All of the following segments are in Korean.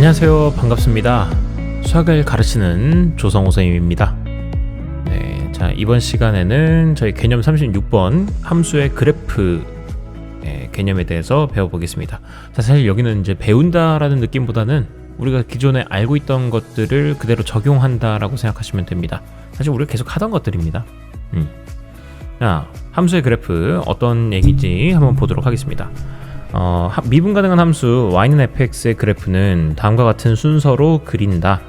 안녕하세요. 반갑습니다. 수학을 가르치는 조성호 선생님입니다. 네, 자, 이번 시간에는 저희 개념 36번 함수의 그래프 개념에 대해서 배워보겠습니다. 자, 사실 여기는 이제 배운다라는 느낌보다는 우리가 기존에 알고 있던 것들을 그대로 적용한다라고 생각하시면 됩니다. 사실 우리가 계속 하던 것들입니다. 자, 함수의 그래프 어떤 얘기인지 한번 보도록 하겠습니다. 미분 가능한 함수 y는 fx의 그래프는 다음과 같은 순서로 그린다.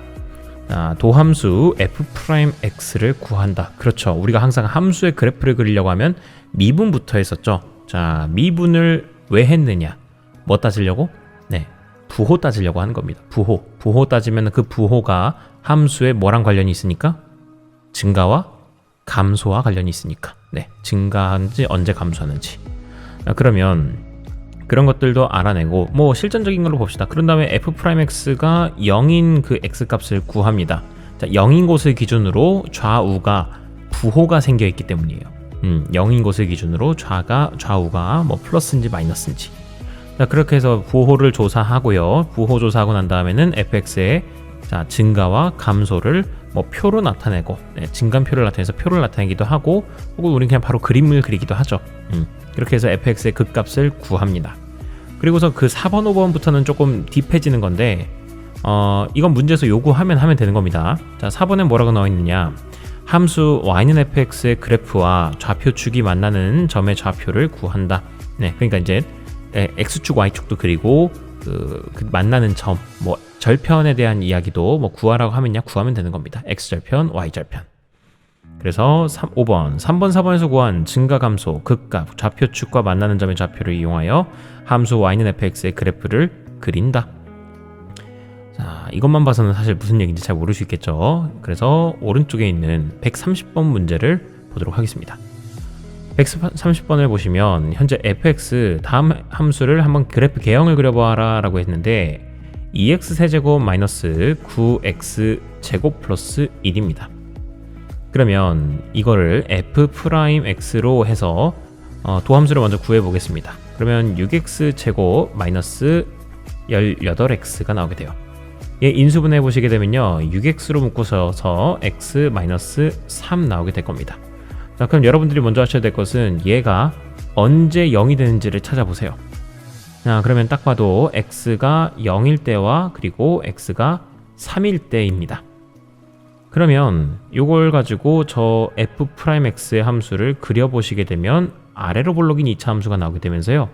도함수 f'x를 구한다. 그렇죠. 우리가 항상 함수의 그래프를 그리려고 하면 미분부터 했었죠. 자, 미분을 왜 했느냐? 뭐 따지려고? 네, 부호 따지려고 하는 겁니다. 부호 따지면 그 부호가 함수에 뭐랑 관련이 있으니까? 증가와 감소와 관련이 있으니까. 네, 증가하는지 언제 감소하는지. 그러면 그런 것들도 알아내고 뭐 실전적인 걸로 봅시다. 그런 다음에 f'x가 0인 그 x값을 구합니다. 자, 0인 곳을 기준으로 좌우가 부호가 생겨 있기 때문이에요. 0인 곳을 기준으로 좌우가 뭐 플러스인지 마이너스인지. 자, 그렇게 해서 부호를 조사하고요. 부호 조사하고 난 다음에는 fx의 증가와 감소를 뭐 표로 나타내고, 증감표를 나타내서 표를 나타내기도 하고, 혹은 우리는 그냥 바로 그림을 그리기도 하죠. 그렇게 해서 fx의 극값을 구합니다. 그리고서 그 4번, 5번부터는 조금 딥해지는 건데, 이건 문제에서 요구하면 되는 겁니다. 자, 4번에 뭐라고 나와 있느냐? 함수 y는 fx의 그래프와 좌표축이 만나는 점의 좌표를 구한다. 네, 그러니까 이제 x축, y축도 그리고 그 만나는 점, 뭐 절편에 대한 이야기도 뭐 구하라고 하면 되는 겁니다. x절편, y절편. 그래서 5번, 3번, 4번에서 구한 증가, 감소, 극값, 좌표축과 만나는 점의 좌표를 이용하여 함수 y는 fx의 그래프를 그린다. 자, 이것만 봐서는 사실 무슨 얘기인지 잘 모를 수 있겠죠. 그래서 오른쪽에 있는 130번 문제를 보도록 하겠습니다. 130번을 보시면 현재 fx 다음 함수를 한번 그래프 개형을 그려봐라 라고 했는데 2x 세제곱 마이너스 9x 제곱 플러스 1입니다. 그러면 이거를 f'x로 해서 도함수를 먼저 구해보겠습니다. 그러면 6x 제곱 마이너스 18x가 나오게 돼요. 얘 인수분해 보시게 되면요, 6x로 묶어서 x 마이너스 3 나오게 될 겁니다. 자, 그럼 여러분들이 먼저 하셔야 될 것은 얘가 언제 0이 되는지를 찾아보세요. 자, 그러면 딱 봐도 x가 0일 때와 그리고 x가 3일 때입니다. 그러면 이걸 가지고 저 f'x의 함수를 그려보시게 되면 아래로 볼록인 2차 함수가 나오게 되면서요,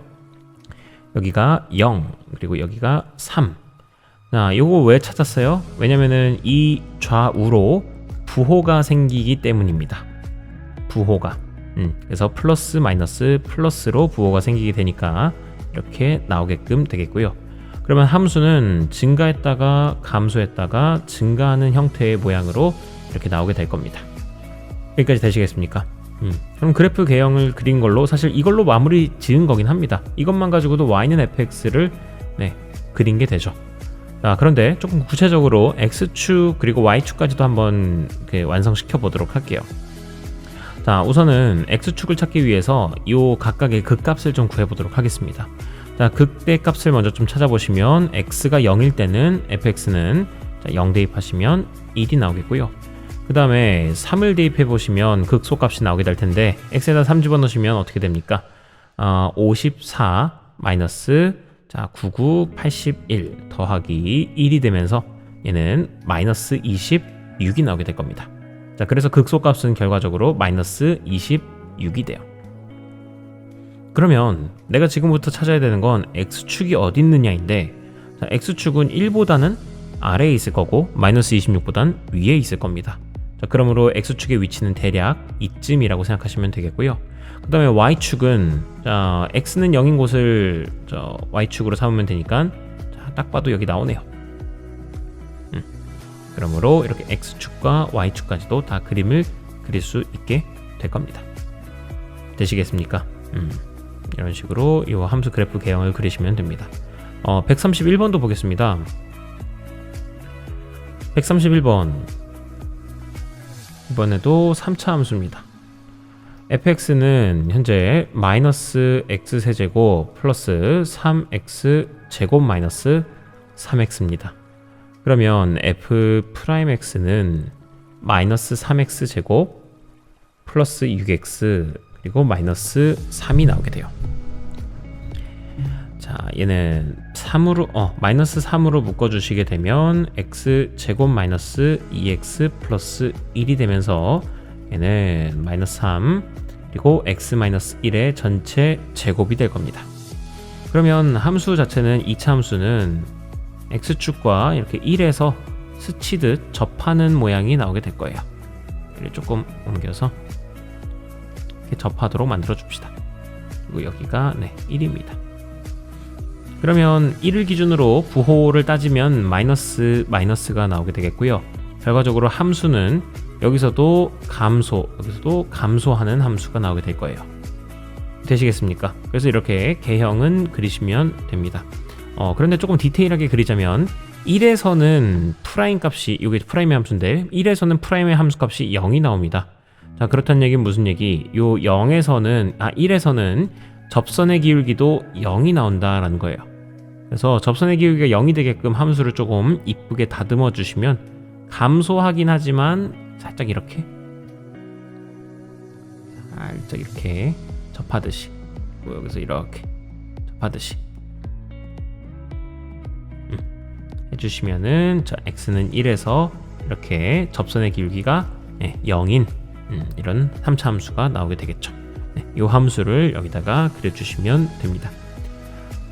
여기가 0 그리고 여기가 3. 자, 요거 왜 찾았어요? 왜냐면은 이 좌우로 부호가 생기기 때문입니다. 부호가. 그래서 플러스 마이너스 플러스로 부호가 생기게 되니까 이렇게 나오게끔 되겠고요. 그러면 함수는 증가했다가 감소했다가 증가하는 형태의 모양으로 이렇게 나오게 될 겁니다. 여기까지 되시겠습니까? 그럼 그래프 개형을 그린 걸로 사실 이걸로 마무리 지은 거긴 합니다. 이것만 가지고도 y는 fx를 그린 게 되죠. 자, 그런데 조금 구체적으로 x축 그리고 y축까지도 한번 완성시켜 보도록 할게요. 자, 우선은 x축을 찾기 위해서 이 각각의 극값을 좀 구해보도록 하겠습니다. 자, 극대값을 먼저 좀 찾아보시면 x가 0일 때는 fx는 0 대입하시면 1이 나오겠고요. 그 다음에 3을 대입해보시면 극소값이 나오게 될 텐데 x에다 3 집어넣으시면 어떻게 됩니까? 54 마이너스 99, 81 더하기 1이 되면서 얘는 마이너스 26이 나오게 될 겁니다. 자, 그래서 극소값은 결과적으로 마이너스 26이 돼요. 그러면 내가 지금부터 찾아야 되는 건 x축이 어디 있느냐인데, 자, x축은 1보다는 아래에 있을 거고 마이너스 26보다는 위에 있을 겁니다. 자, 그러므로 x축의 위치는 대략 이쯤이라고 생각하시면 되겠고요. 그 다음에 y축은 x는 0인 곳을 y축으로 삼으면 되니까 딱 봐도 여기 나오네요. 그러므로 이렇게 x축과 y축까지도 다 그림을 그릴 수 있게 될 겁니다. 되시겠습니까? 이런 식으로 이 함수 그래프 개형을 그리시면 됩니다. 131번도 보겠습니다. 131번 이번에도 3차 함수입니다. fx는 현재 마이너스 x세제곱 플러스 3x 제곱 마이너스 3x입니다. 그러면 f'(x는) 마이너스 3x 제곱 플러스 6x 그리고 마이너스 3이 나오게 돼요. 자, 얘는 3으로 마이너스 3으로 묶어주시게 되면 x 제곱 마이너스 2x 플러스 1이 되면서 얘는 마이너스 3 그리고 x 마이너스 1의 전체 제곱이 될 겁니다. 그러면 함수 자체는 2차 함수는 x축과 이렇게 1에서 스치듯 접하는 모양이 나오게 될 거예요. 이를 조금 옮겨서 이렇게 접하도록 만들어 줍시다. 그리고 여기가 1입니다. 그러면 1을 기준으로 부호를 따지면 마이너스가 나오게 되겠고요. 결과적으로 함수는 여기서도 감소하는 함수가 나오게 될 거예요. 되시겠습니까? 그래서 이렇게 개형은 그리시면 됩니다. 그런데 조금 디테일하게 그리자면 1에서는 프라임 값이, 이게 프라임의 함수인데 1에서는 프라임의 함수 값이 0이 나옵니다. 자, 그렇다는 얘기는 무슨 얘기? 1에서는 접선의 기울기도 0이 나온다라는 거예요. 그래서 접선의 기울기가 0이 되게끔 함수를 조금 이쁘게 다듬어 주시면 감소하긴 하지만 살짝 이렇게 접하듯이, 여기서 이렇게 접하듯이 해주시면은, 자, x는 1에서 이렇게 접선의 기울기가 0인 이런 3차 함수가 나오게 되겠죠. 이 함수를 여기다가 그려주시면 됩니다.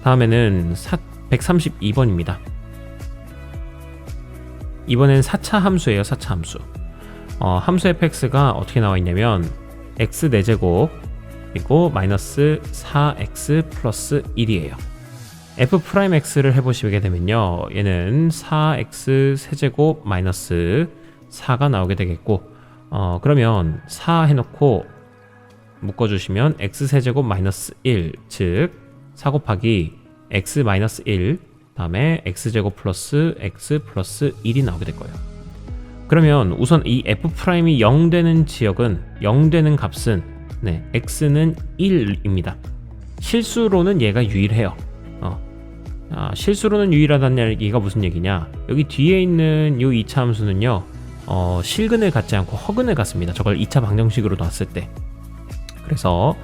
다음에는 132번입니다. 이번엔 4차 함수예요. 4차 함수. 함수 fx가 어떻게 나와 있냐면 x 4제곱 그리고 마이너스 4x 플러스 1이에요. f'x를 해보시게 되면요, 얘는 4x 세제곱 마이너스 4가 나오게 되겠고, 그러면 4 해놓고 묶어주시면 x 세제곱 마이너스 1, 즉 4 곱하기 x 마이너스 1 다음에 x제곱 플러스 x 플러스 1이 나오게 될 거예요. 그러면 우선 이 f'이 0 되는 지역은, 0 되는 값은 x는 1입니다. 실수로는 얘가 유일해요. 실수로는 유일하다는 얘기가 무슨 얘기냐, 여기 뒤에 있는 이 2차 함수는요, 실근을 갖지 않고 허근을 갖습니다. 저걸 2차 방정식으로 놨을 때. 그래서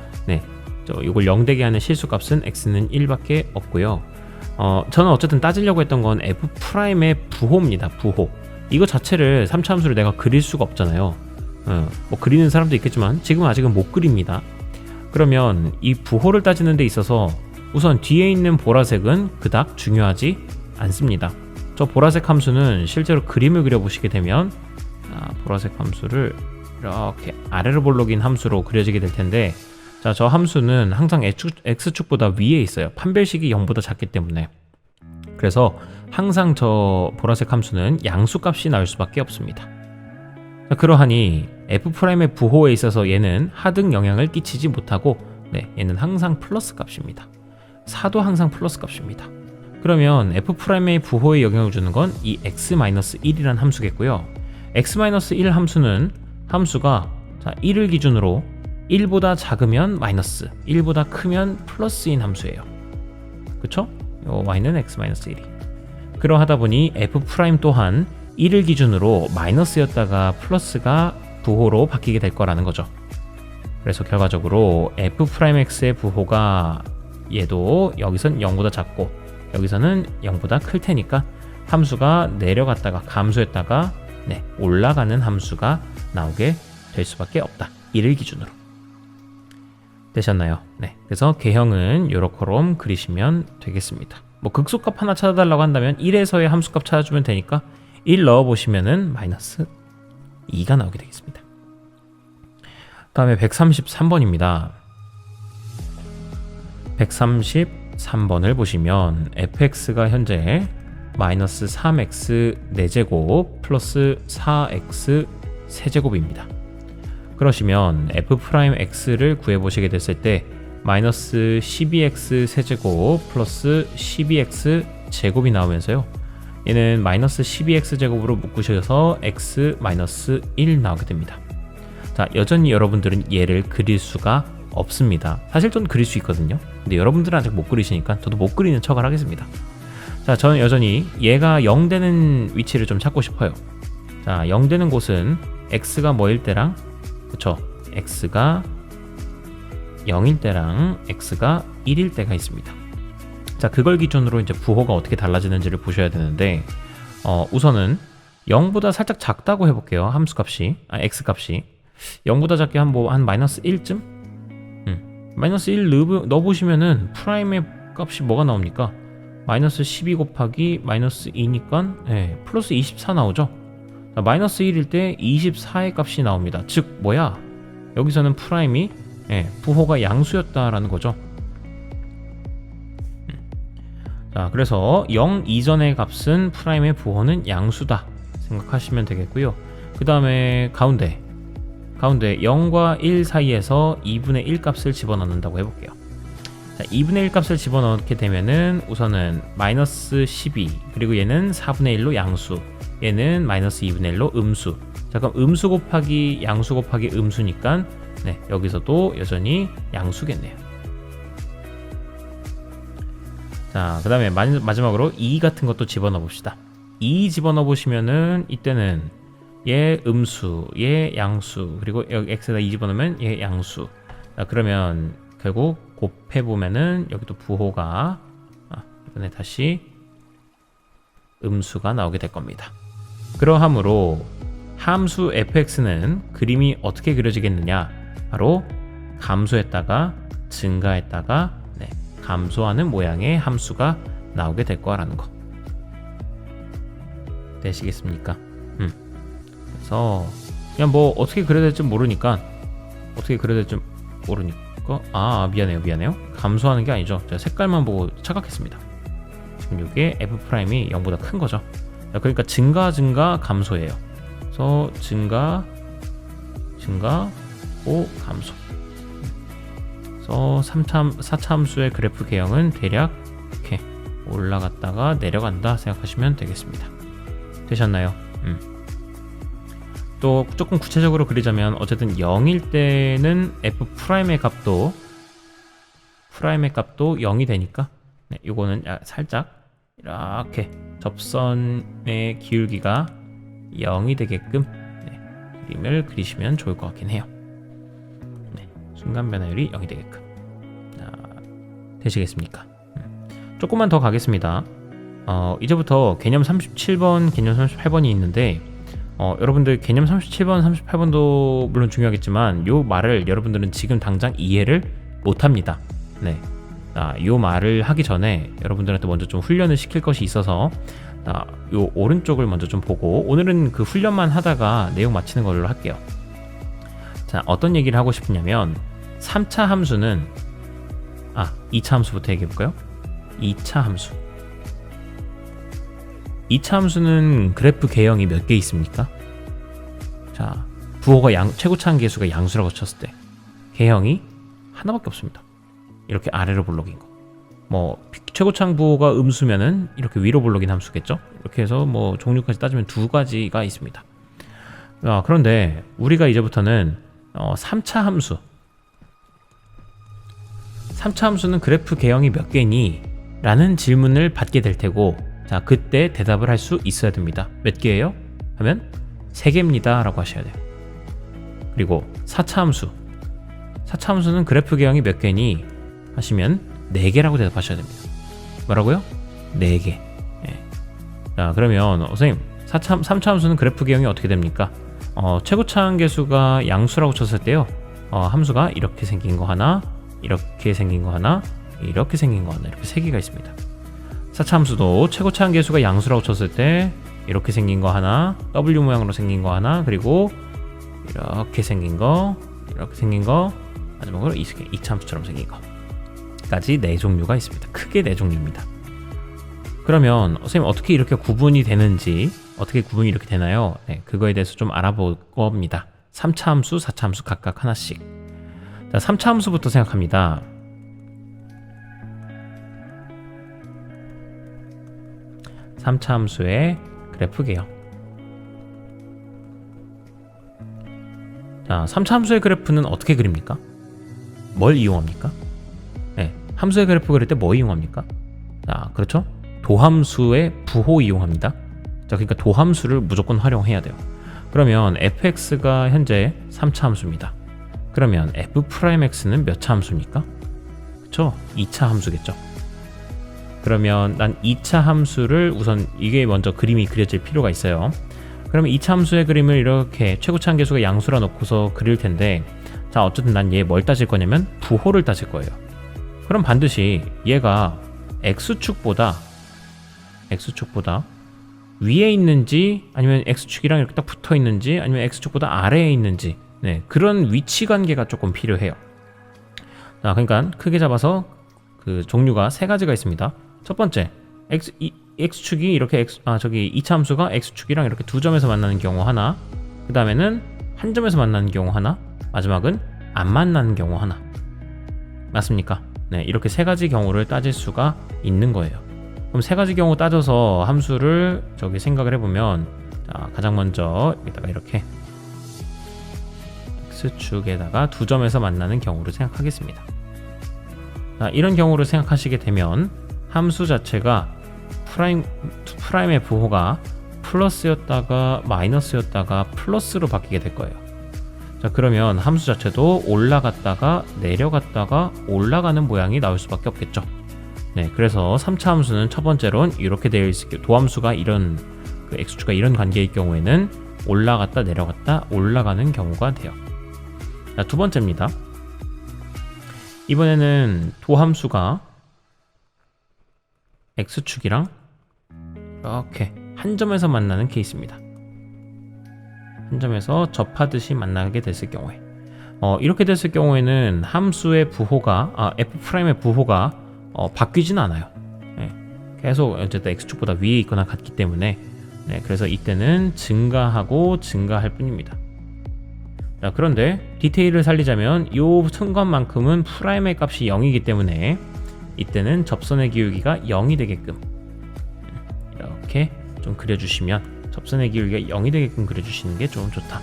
이걸 0 되게 하는 실수값은 x는 1밖에 없고요. 저는 어쨌든 따지려고 했던 건 f'의 부호입니다. 부호. 이거 자체를 3차 함수를 내가 그릴 수가 없잖아요. 뭐 그리는 사람도 있겠지만 지금은 아직은 못 그립니다. 그러면 이 부호를 따지는 데 있어서 우선 뒤에 있는 보라색은 그닥 중요하지 않습니다. 저 보라색 함수는 실제로 그림을 그려보시게 되면 보라색 함수를 이렇게 아래로 볼록인 함수로 그려지게 될 텐데, 자, 저 함수는 항상 x축보다 위에 있어요. 판별식이 0보다 작기 때문에. 그래서 항상 저 보라색 함수는 양수값이 나올 수밖에 없습니다. 자, 그러하니 f'의 부호에 있어서 얘는 하등 영향을 끼치지 못하고 얘는 항상 플러스 값입니다. 4도 항상 플러스 값입니다. 그러면 f'의 부호에 영향을 주는 건 이 x-1이라는 함수겠고요. x-1 함수는 함수가 1을 기준으로 1보다 작으면 마이너스, 1보다 크면 플러스인 함수예요. 그쵸? y는 x-1이. 그러하다 보니 f' 또한 1을 기준으로 마이너스였다가 플러스가 부호로 바뀌게 될 거라는 거죠. 그래서 결과적으로 f'x의 부호가 얘도 여기선 0보다 작고 여기서는 0보다 클 테니까 함수가 내려갔다가 감소했다가 올라가는 함수가 나오게 될 수밖에 없다. 1을 기준으로. 되셨나요? 그래서 개형은 요렇게럼 그리시면 되겠습니다. 뭐 극소값 하나 찾아달라고 한다면 1에서의 함수값 찾아주면 되니까 1 넣어보시면은 마이너스 2가 나오게 되겠습니다. 다음에 133번입니다. 133번을 보시면 fx가 현재 마이너스 3x 4제곱 플러스 4x 세제곱입니다. 그러시면 f'x를 구해보시게 됐을 때 마이너스 12x 세제곱 플러스 12x 제곱이 나오면서요, 얘는 마이너스 12x 제곱으로 묶으셔서 x 마이너스 1 나오게 됩니다. 자, 여전히 여러분들은 얘를 그릴 수가 없습니다. 사실 저는 그릴 수 있거든요. 근데 여러분들은 아직 못 그리시니까 저도 못 그리는 척을 하겠습니다. 자, 저는 여전히 얘가 0 되는 위치를 좀 찾고 싶어요. 자, 0 되는 곳은 x가 뭐일 때랑, 그쵸? x가 0일 때랑 x가 1일 때가 있습니다. 자, 그걸 기준으로 이제 부호가 어떻게 달라지는지를 보셔야 되는데, 우선은 0보다 살짝 작다고 해볼게요. 함수 값이, x 값이 0보다 작게 한 마이너스 1쯤? 마이너스 1 넣어보시면은 프라임의 값이 뭐가 나옵니까? 마이너스 12 곱하기 마이너스 2니까 플러스 24 나오죠. 자, 마이너스 1일 때 24의 값이 나옵니다. 즉 뭐야? 여기서는 프라임이 부호가 양수였다라는 거죠. 자, 그래서 0 이전의 값은 프라임의 부호는 양수다 생각하시면 되겠고요. 그 다음에 가운데 0과 1 사이에서 2분의 1 값을 집어넣는다고 해볼게요. 자, 2분의 1 값을 집어넣게 되면은 우선은 마이너스 12, 그리고 얘는 4분의 1로 양수, 얘는 마이너스 2분의 1로 음수. 자, 그럼 음수 곱하기 양수 곱하기 음수니까 여기서도 여전히 양수겠네요. 자, 그 다음에 마지막으로 2 같은 것도 집어넣어 봅시다. 2 집어넣어 보시면은 이때는 얘 음수, 얘 양수, 그리고 여기 x에다 2 집어넣으면 얘 양수. 자, 그러면 결국 곱해보면은 여기도 부호가 이번에 다시 음수가 나오게 될 겁니다. 그러하므로 함수 fx는 그림이 어떻게 그려지겠느냐, 바로 감소했다가 증가했다가 감소하는 모양의 함수가 나오게 될 거라는 거 되시겠습니까? 그래서 그냥 뭐 어떻게 그려야 될지 모르니까 미안해요. 감소하는 게 아니죠. 제가 색깔만 보고 착각했습니다. 지금 이게 f'이 0보다 큰 거죠. 그러니까 증가 감소예요. 그래서 증가 감소. 그래서 4차 함수의 그래프 개형은 대략 이렇게 올라갔다가 내려간다 생각하시면 되겠습니다. 되셨나요? 또 조금 구체적으로 그리자면 어쨌든 0일 때는 f'의 값도 0이 되니까 이거는 살짝 이렇게 접선의 기울기가 0이 되게끔 그림을 그리시면 좋을 것 같긴 해요. 순간 변화율이 0이 되게끔. 되시겠습니까? 조금만 더 가겠습니다. 이제부터 개념 37번, 개념 38번이 있는데 여러분들 개념 37번, 38번도 물론 중요하겠지만 요 말을 여러분들은 지금 당장 이해를 못합니다. 요 말을 하기 전에 여러분들한테 먼저 좀 훈련을 시킬 것이 있어서 요 오른쪽을 먼저 좀 보고, 오늘은 그 훈련만 하다가 내용 마치는 걸로 할게요. 자, 어떤 얘기를 하고 싶으냐면 3차 함수는 2차 함수부터 얘기해볼까요? 2차 함수는 그래프 개형이 몇 개 있습니까? 자, 부호가 최고차항 계수가 양수라고 쳤을 때 개형이 하나밖에 없습니다. 이렇게 아래로 볼록인 거. 뭐 최고차항 부호가 음수면은 이렇게 위로 볼록인 함수겠죠? 이렇게 해서 뭐 종류까지 따지면 2가지가 있습니다. 그런데 우리가 이제부터는 3차 함수는 그래프 개형이 몇 개니? 라는 질문을 받게 될 테고, 자, 그때 대답을 할 수 있어야 됩니다. 몇 개예요? 하면 3개입니다 라고 하셔야 돼요. 그리고 4차 함수는 그래프 개형이 몇 개니? 하시면 4개라고 대답하셔야 됩니다. 뭐라고요? 4개. 자, 그러면 선생님 3차 함수는 그래프 개형이 어떻게 됩니까? 최고차항 계수가 양수라고 쳤을 때요, 함수가 이렇게 생긴 거 하나, 이렇게 생긴 거 하나, 이렇게 생긴 거 하나, 이렇게 3개가 있습니다. 4차 함수도 최고차항 계수가 양수라고 쳤을 때 이렇게 생긴 거 하나, W 모양으로 생긴 거 하나, 그리고 이렇게 생긴 거, 마지막으로 2차 함수처럼 생긴 거까지 4종류가 있습니다. 크게 4종류입니다. 그러면 선생님 어떻게 이렇게 구분이 되는지, 어떻게 구분이 이렇게 되나요? 그거에 대해서 좀 알아볼 겁니다. 3차 함수, 4차 함수 각각 하나씩. 자, 3차 함수부터 생각합니다. 3차 함수의 그래프 개형. 자, 3차 함수의 그래프는 어떻게 그립니까? 뭘 이용합니까? 함수의 그래프 그릴 때 뭐 이용합니까? 자, 그렇죠? 도함수의 부호 이용합니다. 자, 그러니까 도함수를 무조건 활용해야 돼요. 그러면 fx가 현재 3차 함수입니다. 그러면 f'x는 몇 차 함수입니까? 그쵸? 2차 함수겠죠. 그러면 난 2차 함수를 우선 이게 먼저 그림이 그려질 필요가 있어요. 그러면 2차 함수의 그림을 이렇게 최고차 한계수가 양수라 놓고서 그릴 텐데, 자, 어쨌든 난 얘 뭘 따질 거냐면 부호를 따질 거예요. 그럼 반드시 얘가 x축보다 위에 있는지 아니면 x축이랑 이렇게 딱 붙어 있는지 아니면 x축보다 아래에 있는지, 네, 그런 위치 관계가 조금 필요해요. 자, 그러니까 크게 잡아서 그 종류가 세 가지가 있습니다. 첫 번째, x축이 이렇게 2차 함수가 x축이랑 이렇게 두 점에서 만나는 경우 하나, 그 다음에는 한 점에서 만나는 경우 하나, 마지막은 안 만나는 경우 하나. 맞습니까? 네, 이렇게 세 가지 경우를 따질 수가 있는 거예요. 그럼 세 가지 경우 따져서 함수를 생각을 해보면, 자, 가장 먼저 여기다가 이렇게 x축에다가 두 점에서 만나는 경우를 생각하겠습니다. 자, 이런 경우를 생각하시게 되면 함수 자체가 프라임의 부호가 플러스였다가 마이너스였다가 플러스로 바뀌게 될 거예요. 자, 그러면 함수 자체도 올라갔다가 내려갔다가 올라가는 모양이 나올 수밖에 없겠죠. 네, 그래서 3차 함수는 첫 번째로는 이렇게 되어 있을게요. 도함수가 이런 x축과 이런 관계일 경우에는 올라갔다 내려갔다 올라가는 경우가 돼요. 자, 두 번째입니다. 이번에는 도함수가 x축이랑 이렇게 한 점에서 만나는 케이스입니다. 한 점에서 접하듯이 만나게 됐을 경우에, 이렇게 됐을 경우에는 함수의 부호가 f'의 부호가 바뀌지는 않아요. 네, 계속 어쨌든 x축보다 위에 있거나 같기 때문에, 네, 그래서 이때는 증가하고 증가할 뿐입니다. 자, 그런데 디테일을 살리자면 이 순간만큼은 프라임의 값이 0이기 때문에 이때는 접선의 기울기가 0이 되게끔 이렇게 좀 그려주시면, 접선의 기울기가 0이 되게끔 그려주시는 게 좀 좋다.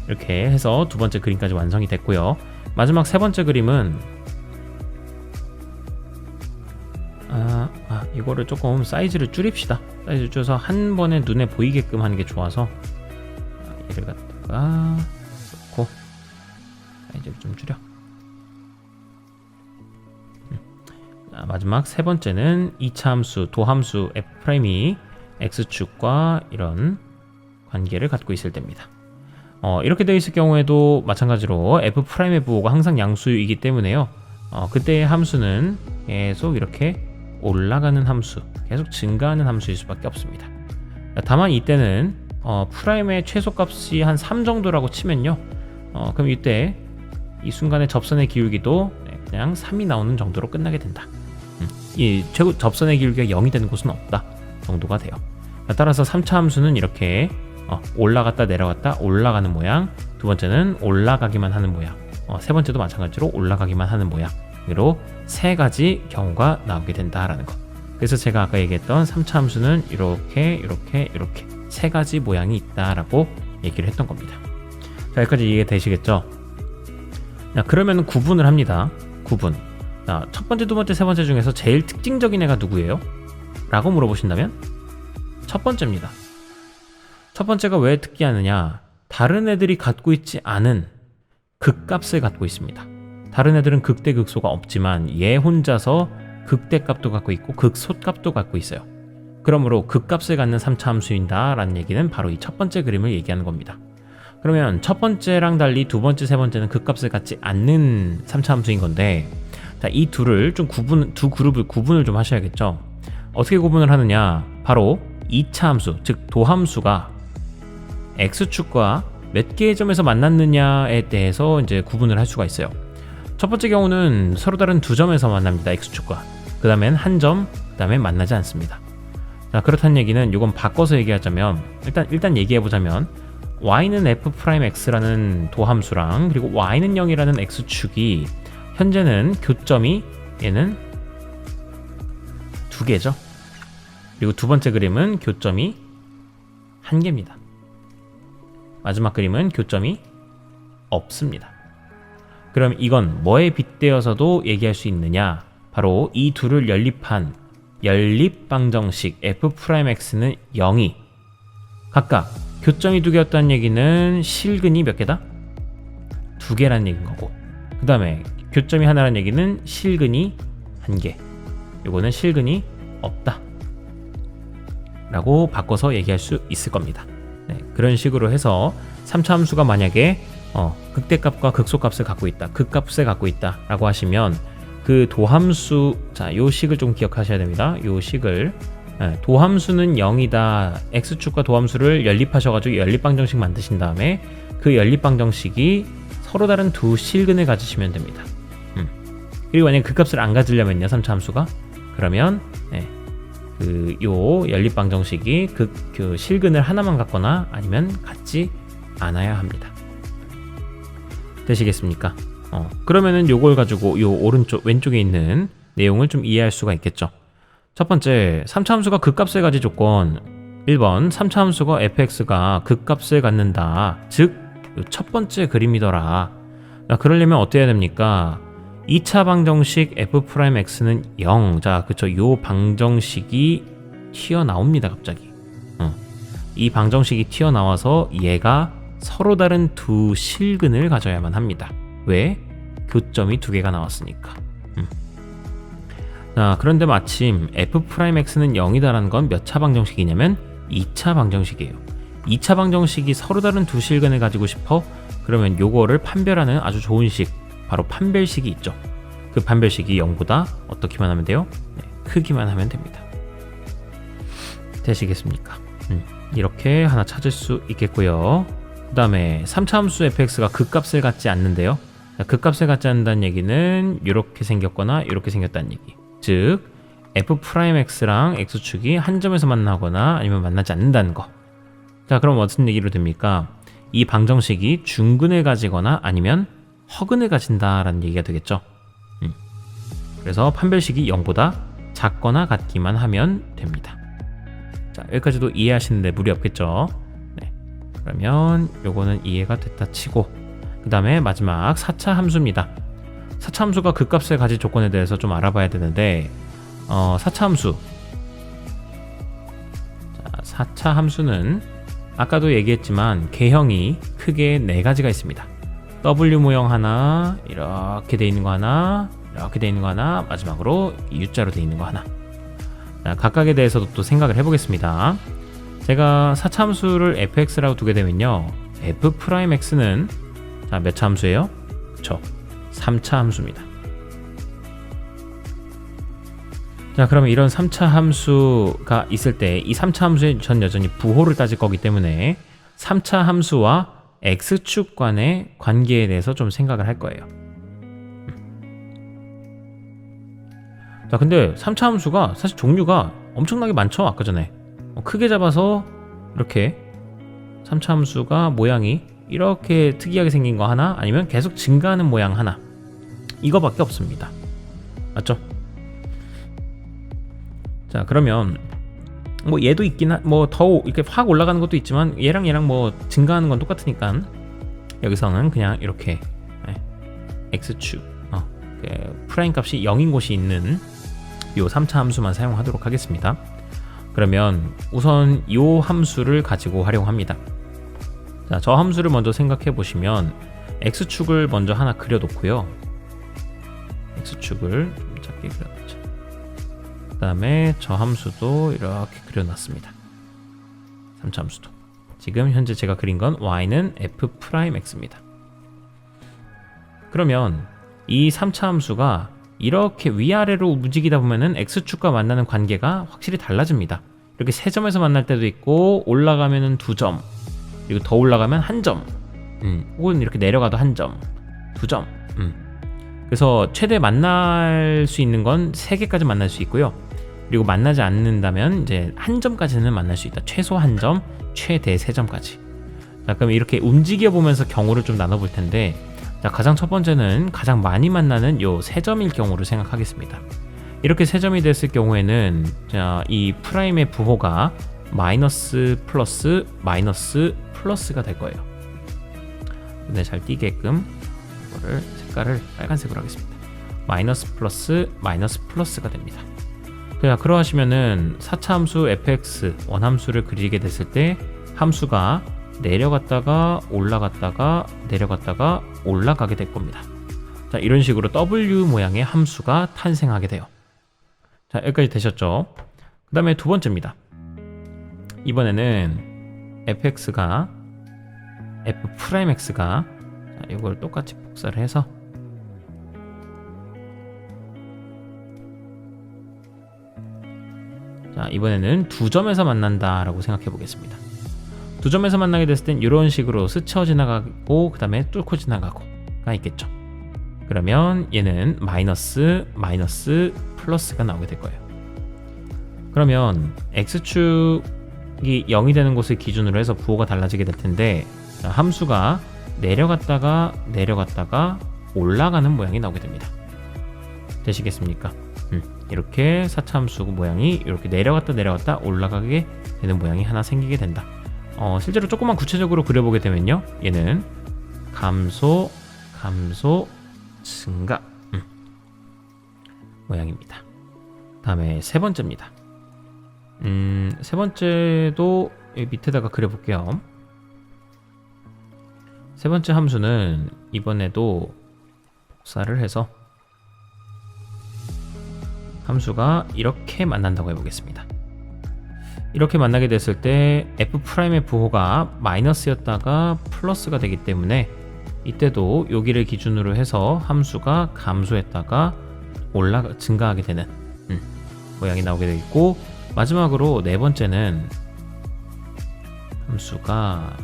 이렇게 해서 두 번째 그림까지 완성이 됐고요. 마지막 세 번째 그림은 이거를 조금 사이즈를 줄입시다. 사이즈를 줄여서 한 번에 눈에 보이게끔 하는 게 좋아서 얘를 갖다가 놓고 사이즈를 좀 줄여. 마지막 세 번째는 2차 함수, 도함수 f'이 x축과 이런 관계를 갖고 있을 때입니다. 이렇게 되어 있을 경우에도 마찬가지로 f'의 부호가 항상 양수이기 때문에요. 그때의 함수는 계속 이렇게 올라가는 함수, 계속 증가하는 함수일 수밖에 없습니다. 다만 이때는 프라임의 최소값이 한 3 정도라고 치면요, 그럼 이때 이 순간의 접선의 기울기도 그냥 3이 나오는 정도로 끝나게 된다. 이 최고 접선의 기울기가 0이 되는 곳은 없다 정도가 돼요. 따라서 3차 함수는 이렇게 올라갔다 내려갔다 올라가는 모양, 두 번째는 올라가기만 하는 모양, 세 번째도 마찬가지로 올라가기만 하는 모양으로 세 가지 경우가 나오게 된다라는 거. 그래서 제가 아까 얘기했던 3차 함수는 이렇게 세 가지 모양이 있다라고 얘기를 했던 겁니다. 자, 여기까지 이해되시겠죠? 자, 그러면 구분을 합니다. 구분. 자, 첫 번째, 두 번째, 세 번째 중에서 제일 특징적인 애가 누구예요? 라고 물어보신다면 첫 번째입니다. 첫 번째가 왜 특이하느냐? 다른 애들이 갖고 있지 않은 극값을 갖고 있습니다. 다른 애들은 극대 극소가 없지만 얘 혼자서 극대값도 갖고 있고 극소값도 갖고 있어요. 그러므로 극값을 갖는 3차 함수인다 라는 얘기는 바로 이 첫 번째 그림을 얘기하는 겁니다. 그러면 첫 번째랑 달리 두 번째, 세 번째는 극값을 갖지 않는 3차 함수인 건데, 자, 이 둘을 좀 두 그룹을 구분을 좀 하셔야겠죠. 어떻게 구분을 하느냐? 바로 2차 함수, 즉 도함수가 x축과 몇 개의 점에서 만났느냐에 대해서 이제 구분을 할 수가 있어요. 첫 번째 경우는 서로 다른 두 점에서 만납니다. x축과. 그 다음엔 한 점, 그 다음에 만나지 않습니다. 자, 그렇다는 얘기는 이건 바꿔서 얘기하자면, 일단 얘기해보자면, y는 f'x라는 도함수랑 그리고 y는 0이라는 x축이 현재는 교점이 얘는 두 개죠. 그리고 두 번째 그림은 교점이 한 개입니다. 마지막 그림은 교점이 없습니다. 그럼 이건 뭐에 빗대어서도 얘기할 수 있느냐? 바로 이 둘을 연립한 연립방정식 f'x는 0이 각각 교점이 2개였다는 얘기는 실근이 몇 개다? 2개라는 얘기인 거고, 그 다음에 교점이 하나라는 얘기는 실근이 1개, 요거는 실근이 없다 라고 바꿔서 얘기할 수 있을 겁니다. 네, 그런 식으로 해서 3차 함수가 만약에 극대값과 극소값을 갖고 있다, 극값을 갖고 있다 라고 하시면 그 도함수, 자, 요 식을 좀 기억하셔야 됩니다. 요 식을, 도함수는 0이다, x축과 도함수를 연립하셔가지고 연립방정식 만드신 다음에 그 연립방정식이 서로 다른 두 실근을 가지시면 됩니다. 그리고 만약에 그 값을 안 가지려면요, 3차 함수가, 그러면 요 연립방정식이 그 실근을 하나만 갖거나 아니면 갖지 않아야 합니다. 되시겠습니까? 그러면은 요걸 가지고 요 오른쪽 왼쪽에 있는 내용을 좀 이해할 수가 있겠죠. 첫 번째, 3차 함수가 극값을 가질 조건 1번, 3차 함수가 fx가 극값을 갖는다, 즉 첫 번째 그림이더라. 자, 그러려면 어떻게 해야 됩니까? 2차 방정식 f'x는 0. 자, 그쵸, 요 방정식이 튀어나옵니다. 갑자기 이 방정식이 튀어나와서 얘가 서로 다른 두 실근을 가져야만 합니다. 왜? 교점이 2개가 나왔으니까. 자, 그런데 마침 f'x는 0이다라는 건 몇 차 방정식이냐면 2차 방정식이에요. 2차 방정식이 서로 다른 두 실근을 가지고 싶어? 그러면 요거를 판별하는 아주 좋은 식, 바로 판별식이 있죠. 그 판별식이 0보다 어떻게만 하면 돼요? 네, 크기만 하면 됩니다. 되시겠습니까? 이렇게 하나 찾을 수 있겠고요. 그 다음에 3차 함수 fx가 극값을 갖지 않는데요. 극값을 갖지 않는다는 얘기는 이렇게 생겼거나 이렇게 생겼다는 얘기. 즉 f'x랑 x축이 한 점에서 만나거나 아니면 만나지 않는다는 거. 자, 그럼 무슨 얘기로 됩니까? 이 방정식이 중근을 가지거나 아니면 허근을 가진다라는 얘기가 되겠죠. 그래서 판별식이 0보다 작거나 같기만 하면 됩니다. 자, 여기까지도 이해하시는데 무리 없겠죠? 네. 그러면 요거는 이해가 됐다 치고, 그 다음에 마지막 4차 함수입니다. 4차 함수가 극값을 가질 조건에 대해서 좀 알아봐야 되는데, 4차 함수. 자, 4차 함수는 아까도 얘기했지만 개형이 크게 4가지가 있습니다. W 모형 하나, 이렇게 돼 있는 거 하나, 이렇게 돼 있는 거 하나, 마지막으로 U자로 돼 있는 거 하나. 자, 각각에 대해서도 또 생각을 해보겠습니다. 제가 4차 함수를 fx라고 두게 되면요, f'x는 자, 몇 차 함수예요? 그쵸, 3차 함수입니다. 자, 그러면 이런 3차 함수가 있을 때 이 3차 함수에 전 여전히 부호를 따질 거기 때문에 3차 함수와 x축 간의 관계에 대해서 좀 생각을 할 거예요. 자, 근데 3차 함수가 사실 종류가 엄청나게 많죠. 아까 전에 크게 잡아서 이렇게 3차 함수가 모양이 이렇게 특이하게 생긴 거 하나, 아니면 계속 증가하는 모양 하나, 이거밖에 없습니다. 맞죠? 자, 그러면 뭐 얘도 있긴 뭐 더 이렇게 확 올라가는 것도 있지만 얘랑 뭐 증가하는 건 똑같으니까 여기서는 그냥 이렇게 x축 프라임 값이 0인 곳이 있는 요 3차 함수만 사용하도록 하겠습니다. 그러면 우선 요 함수를 가지고 활용합니다. 자, 저 함수를 먼저 생각해 보시면 x축을 먼저 하나 그려놓고요. x축을 좀 작게 그려놓죠. 그 다음에 저 함수도 이렇게 그려놨습니다. 3차 함수도. 지금 현재 제가 그린 건 y는 f'x입니다. 그러면 이 3차 함수가 이렇게 위아래로 움직이다 보면은 x축과 만나는 관계가 확실히 달라집니다. 이렇게 3점에서 만날 때도 있고, 올라가면은 2점, 그리고 더 올라가면 1점, 혹은 이렇게 내려가도 1점, 2점. 그래서 최대 만날 수 있는 건 3개까지 만날 수 있고요. 그리고 만나지 않는다면 이제 1점까지는 만날 수 있다. 최소 1점, 최대 3점까지. 자, 그럼 이렇게 움직여 보면서 경우를 좀 나눠볼 텐데, 자, 가장 첫 번째는 가장 많이 만나는 요 3점일 경우를 생각하겠습니다. 이렇게 3점이 됐을 경우에는 자, 이 프라임의 부호가 마이너스 플러스 마이너스 플러스가 될 거예요. 근데 잘 띄게끔 이거를 색깔을 빨간색으로 하겠습니다. 마이너스 플러스 마이너스 플러스가 됩니다. 자, 그러하시면은 4차 함수 fx 원함수를 그리게 됐을 때 함수가 내려갔다가 올라갔다가 내려갔다가 올라가게 될 겁니다. 자, 이런 식으로 W 모양의 함수가 탄생하게 돼요. 자, 여기까지 되셨죠? 그 다음에 두 번째입니다. 이번에는 fx가 f'x가 자, 이걸 똑같이 복사를 해서 자, 이번에는 두 점에서 만난다 라고 생각해 보겠습니다. 두 점에서 만나게 됐을 땐 이런 식으로 스쳐 지나가고 그 다음에 뚫고 지나가고가 있겠죠. 그러면 얘는 마이너스 플러스가 나오게 될 거예요. 그러면 x축이 0이 되는 곳을 기준으로 해서 부호가 달라지게 될 텐데, 자, 함수가 내려갔다가 올라가는 모양이 나오게 됩니다. 되시겠습니까? 이렇게 4차 함수 모양이 이렇게 내려갔다 올라가게 되는 모양이 하나 생기게 된다. 실제로 조금만 구체적으로 그려보게 되면요, 얘는 감소 증가 모양입니다. 다음에 세 번째입니다. 세 번째도 여기 밑에다가 그려볼게요. 세 번째 함수는 이번에도 복사를 해서 함수가 이렇게 만난다고 해보겠습니다. 이렇게 만나게 됐을 때 f'의 부호가 마이너스였다가 플러스가 되기 때문에 이때도 여기를 기준으로 해서 함수가 감소했다가 증가하게 되는 모양이 나오게 되겠고, 마지막으로 네 번째는 함수가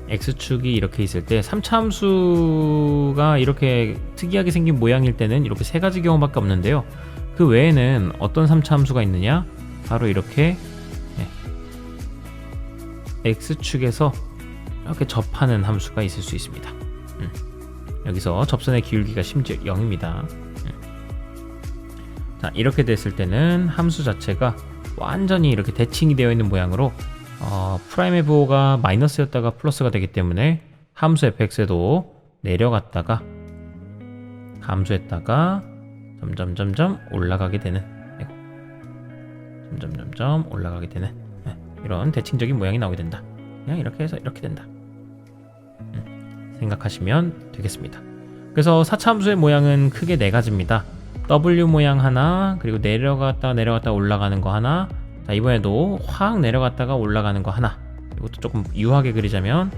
x축이 이렇게 있을 때 3차 함수가 이렇게 특이하게 생긴 모양일 때는 이렇게 세 가지 경우밖에 없는데요. 그 외에는 어떤 3차 함수가 있느냐? 바로 이렇게 x축에서 이렇게 접하는 함수가 있을 수 있습니다. 여기서 접선의 기울기가 심지어 0입니다. 자, 이렇게 됐을 때는 함수 자체가 완전히 이렇게 대칭이 되어 있는 모양으로 프라임의 부호가 마이너스였다가 플러스가 되기 때문에 함수 fx에도 내려갔다가 감소했다가 점점 올라가게 되는 점점 올라가게 되는 이런 대칭적인 모양이 나오게 된다. 그냥 이렇게 해서 이렇게 된다. 생각하시면 되겠습니다. 그래서 4차 함수의 모양은 크게 네 가지입니다. W 모양 하나, 그리고 내려갔다 올라가는 거 하나, 자, 이번에도 확 내려갔다가 올라가는 거 하나, 이것도 조금 유하게 그리자면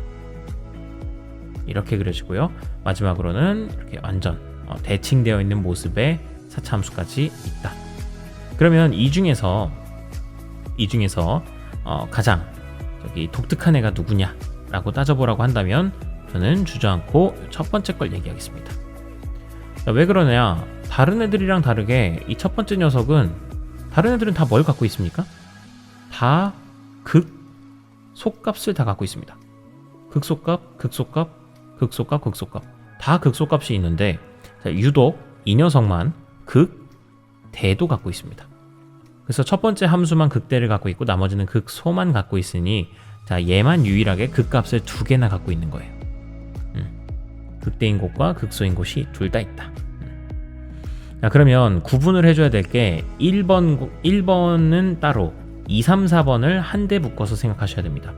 이렇게 그려지고요. 마지막으로는 이렇게 완전 대칭되어 있는 모습의 4차 함수까지 있다. 그러면 이 중에서 가장 독특한 애가 누구냐 라고 따져보라고 한다면 저는 주저앉고 첫 번째 걸 얘기하겠습니다. 자, 왜 그러냐, 다른 애들이랑 다르게 이 첫 번째 녀석은, 다른 애들은 다 뭘 갖고 있습니까? 다 속값을 다 갖고 있습니다. 극소값 다 극소값이 있는데, 자, 유독 이 녀석만 극대도 갖고 있습니다. 그래서 첫 번째 함수만 극대를 갖고 있고 나머지는 극소만 갖고 있으니, 자, 얘만 유일하게 극값을 두 개나 갖고 있는 거예요. 극대인 곳과 극소인 곳이 둘 다 있다. 자, 그러면 구분을 해줘야 될 게 1번은 따로 2, 3, 4번을 한데 묶어서 생각하셔야 됩니다.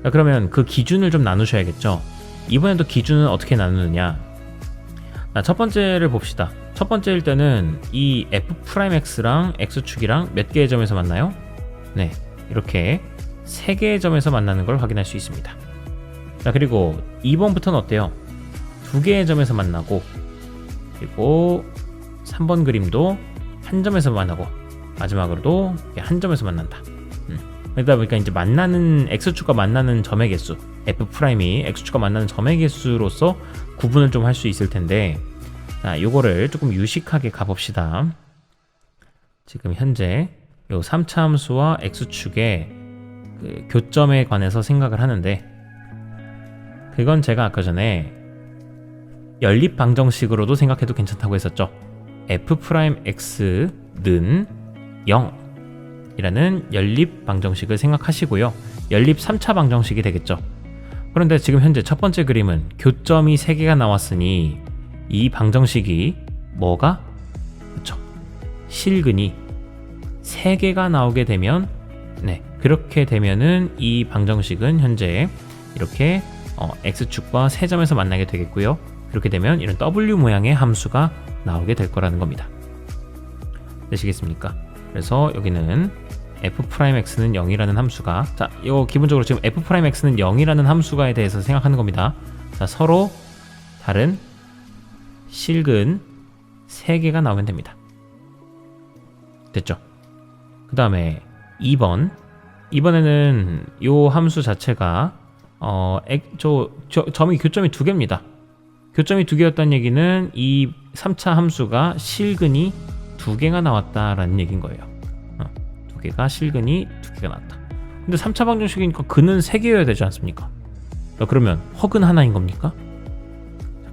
자, 그러면 그 기준을 좀 나누셔야겠죠. 이번에도 기준은 어떻게 나누느냐. 자, 첫 번째를 봅시다. 첫 번째일 때는 이 f'x랑 x축이랑 몇 개의 점에서 만나요? 네, 이렇게 3개의 점에서 만나는 걸 확인할 수 있습니다. 자, 그리고 2번부터는 어때요? 2개의 점에서 만나고, 그리고 3번 그림도 한 점에서 만나고, 마지막으로도 한 점에서 만난다. 그러다 보니까 이제 만나는 x축과 만나는 점의 개수, f'이 x축과 만나는 점의 개수로서 구분을 좀 할 수 있을 텐데, 자, 요거를 조금 유식하게 가봅시다. 지금 현재 요 3차 함수와 x축의 그 교점에 관해서 생각을 하는데, 그건 제가 아까 전에 연립 방정식으로도 생각해도 괜찮다고 했었죠. f'x는 0이라는 연립 방정식을 생각하시고요. 연립 3차 방정식이 되겠죠. 그런데 지금 현재 첫 번째 그림은 교점이 3개가 나왔으니 이 방정식이 뭐가? 그쵸, 실근이 3개가 나오게 되면 그렇게 되면은 이 방정식은 현재 이렇게 x축과 세점에서 만나게 되겠고요. 그렇게 되면 이런 w 모양의 함수가 나오게 될 거라는 겁니다. 되시겠습니까? 그래서 여기는 f'x는 0이라는 함수가, 자, 이거 기본적으로 지금 f'x는 0이라는 함수가에 대해서 생각하는 겁니다. 자, 서로 다른 실근 3개가 나오면 됩니다. 됐죠? 그 다음에 2번. 이번에는 이 함수 자체가 점이 교점이 2개입니다. 교점이 2개였다는 얘기는 이 3차 함수가 실근이 2개가 나왔다라는 얘기인 거예요. 2개가 실근이 2개가 나왔다. 근데 3차 방정식이니까 근은 3개여야 되지 않습니까? 그러면 허근 하나인 겁니까?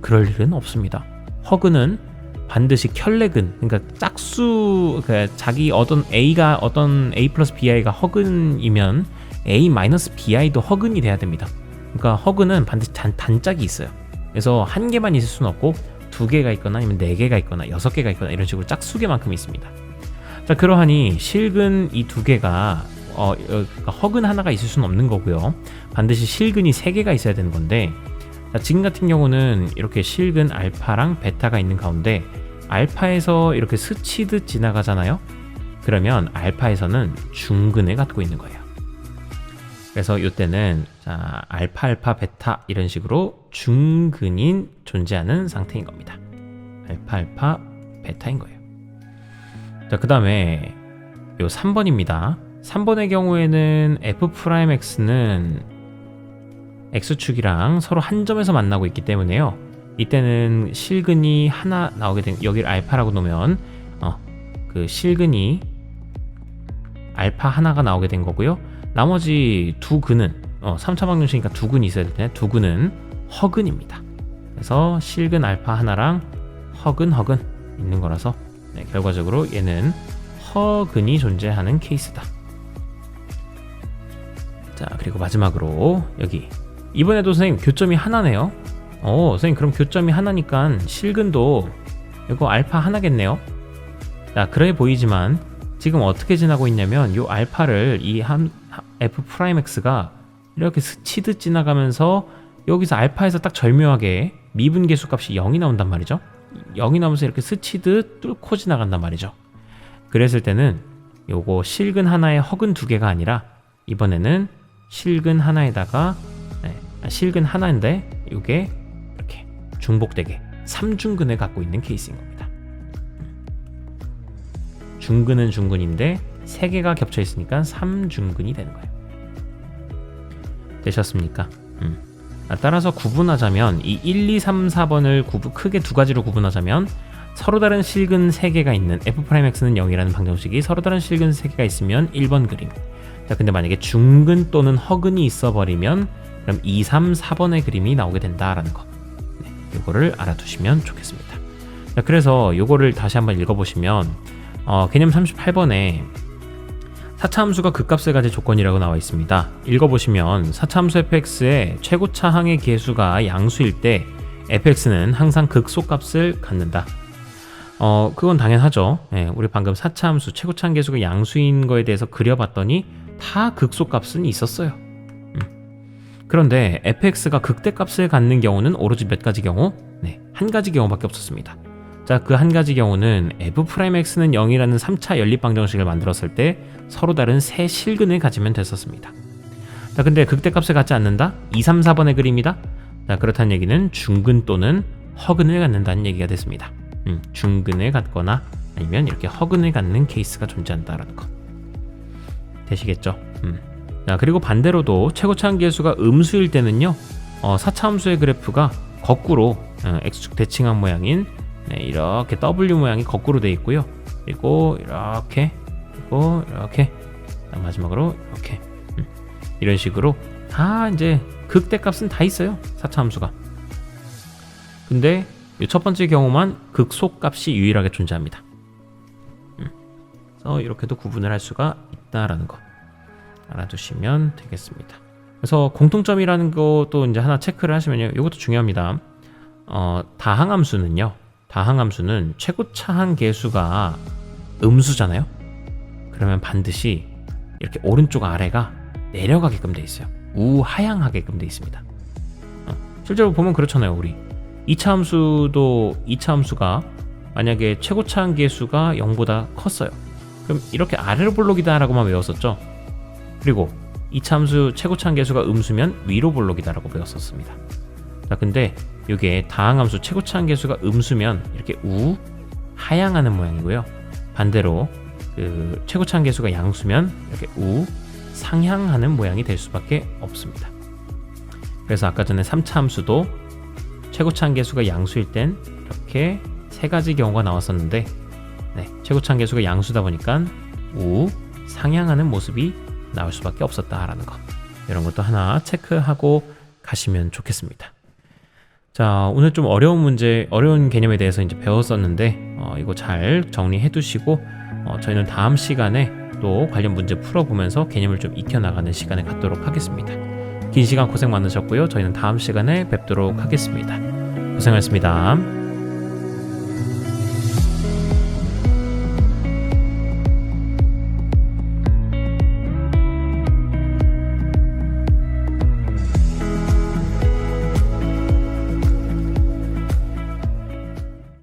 그럴 일은 없습니다. 허근은 반드시 켤레근, 그러니까 짝수, 그러니까 자기 어떤 A가 어떤 A 플러스 BI가 허근이면 A 마이너스 BI도 허근이 돼야 됩니다. 그러니까 허근은 반드시 단짝이 있어요. 그래서 한 개만 있을 수는 없고 2개가 있거나 아니면 4개가 있거나 6개가 있거나 이런 식으로 짝수개만큼 있습니다. 자, 그러하니 실근 이 2개가 허근 하나가 있을 수는 없는 거고요. 반드시 실근이 3개가 있어야 되는 건데, 자, 지금 같은 경우는 이렇게 실근 알파랑 베타가 있는 가운데 알파에서 이렇게 스치듯 지나가잖아요. 그러면 알파에서는 중근을 갖고 있는 거예요. 그래서 이때는 자, 알파 베타 이런 식으로 중근이 존재하는 상태인 겁니다. 알파 베타인 거예요. 자, 그 다음에 요 3번입니다. 3번의 경우에는 f'x는 x축이랑 서로 한 점에서 만나고 있기 때문에요. 이때는 실근이 하나 나오게 된, 여기를 알파라고 놓으면 그 실근이 알파 하나가 나오게 된 거고요. 나머지 2근은 3차 방정식이니까 2근이 있어야 될 텐데 2근은 허근입니다. 그래서 실근 알파 하나랑 허근 있는 거라서 결과적으로 얘는 허근이 존재하는 케이스다. 자, 그리고 마지막으로 여기 이번에도 선생님 교점이 하나네요. 선생님 그럼 교점이 하나니까 실근도 이거 알파 하나겠네요. 자, 그래 보이지만 지금 어떻게 지나고 있냐면 요 알파를 이 f'x가 이렇게 스치듯 지나가면서 여기서 알파에서 딱 절묘하게 미분계수 값이 0이 나온단 말이죠. 0이 나오면서 이렇게 스치듯 뚫고 지나간단 말이죠. 그랬을 때는 요거 실근 하나에 허근 2개가 아니라 이번에는 실근 하나에다가 실근 하나인데 이게 이렇게 중복되게 3중근을 갖고 있는 케이스인 겁니다. 중근은 중근인데 3개가 겹쳐 있으니까 3중근이 되는 거예요. 되셨습니까? 따라서 구분하자면 이 1, 2, 3, 4번을 크게 2가지로 구분하자면 서로 다른 실근 3개가 있는 f'x는 0이라는 방정식이 서로 다른 실근 3개가 있으면 1번 그림. 자, 근데 만약에 중근 또는 허근이 있어 버리면 그럼 2, 3, 4번의 그림이 나오게 된다라는 거. 이거를 알아두시면 좋겠습니다. 자, 그래서 이거를 다시 한번 읽어보시면 개념 38번에 4차 함수가 극값을 가질 조건이라고 나와 있습니다. 읽어보시면 4차 함수 fx의 최고차 항의 계수가 양수일 때 fx는 항상 극소값을 갖는다. 그건 당연하죠. 우리 방금 4차 함수 최고차 항계수가 양수인 거에 대해서 그려봤더니 다 극소값은 있었어요. 그런데 fx가 극대값을 갖는 경우는 오로지 몇 가지 경우? 한 가지 경우밖에 없었습니다. 자, 그 한 가지 경우는 f'x는 0이라는 3차 연립방정식을 만들었을 때 서로 다른 세 실근을 가지면 됐었습니다. 자, 근데 극대값을 갖지 않는다? 2, 3, 4번의 그림이다? 자, 그렇다는 얘기는 중근 또는 허근을 갖는다는 얘기가 됐습니다. 중근을 갖거나 아니면 이렇게 허근을 갖는 케이스가 존재한다라는 거. 되시겠죠? 자, 그리고 반대로도 최고차 항계수가 음수일 때는요, 4차 함수의 그래프가 거꾸로 x축 대칭한 모양인 이렇게 W 모양이 거꾸로 되어 있고요. 그리고 이렇게, 그리고 이렇게, 마지막으로 이렇게, 이런 식으로 다 이제 극대값은 다 있어요. 4차 함수가. 근데 이 첫 번째 경우만 극소값이 유일하게 존재합니다. 그래서 이렇게도 구분을 할 수가 있다라는 거 알아두시면 되겠습니다. 그래서 공통점이라는 것도 이제 하나 체크를 하시면요, 이것도 중요합니다. 다항함수는 최고차 항계수가 음수잖아요. 그러면 반드시 이렇게 오른쪽 아래가 내려가게끔 돼 있어요. 우하향하게끔 돼 있습니다. 실제로 보면 그렇잖아요. 우리 2차 함수도 2차 함수가 만약에 최고차 한계수가 0보다 컸어요. 그럼 이렇게 아래로 볼록이다 라고만 외웠었죠. 그리고 2차 함수 최고차 한계수가 음수면 위로 볼록이다 라고 배웠었습니다. 자, 근데 이게 다항함수 최고차 한계수가 음수면 이렇게 하향하는 모양이고요. 반대로 그 최고차 한계수가 양수면 이렇게 상향하는 모양이 될 수밖에 없습니다. 그래서 아까 전에 3차 함수도 최고차 한계수가 양수일 땐 이렇게 세 가지 경우가 나왔었는데, 최고차 한계수가 양수다 보니까 상향하는 모습이 나올 수밖에 없었다라는 거, 이런 것도 하나 체크하고 가시면 좋겠습니다. 자, 오늘 좀 어려운 문제, 어려운 개념에 대해서 이제 배웠었는데 이거 잘 정리해 두시고 저희는 다음 시간에 또 관련 문제 풀어보면서 개념을 좀 익혀나가는 시간을 갖도록 하겠습니다. 긴 시간 고생 많으셨고요. 저희는 다음 시간에 뵙도록 하겠습니다. 고생하셨습니다.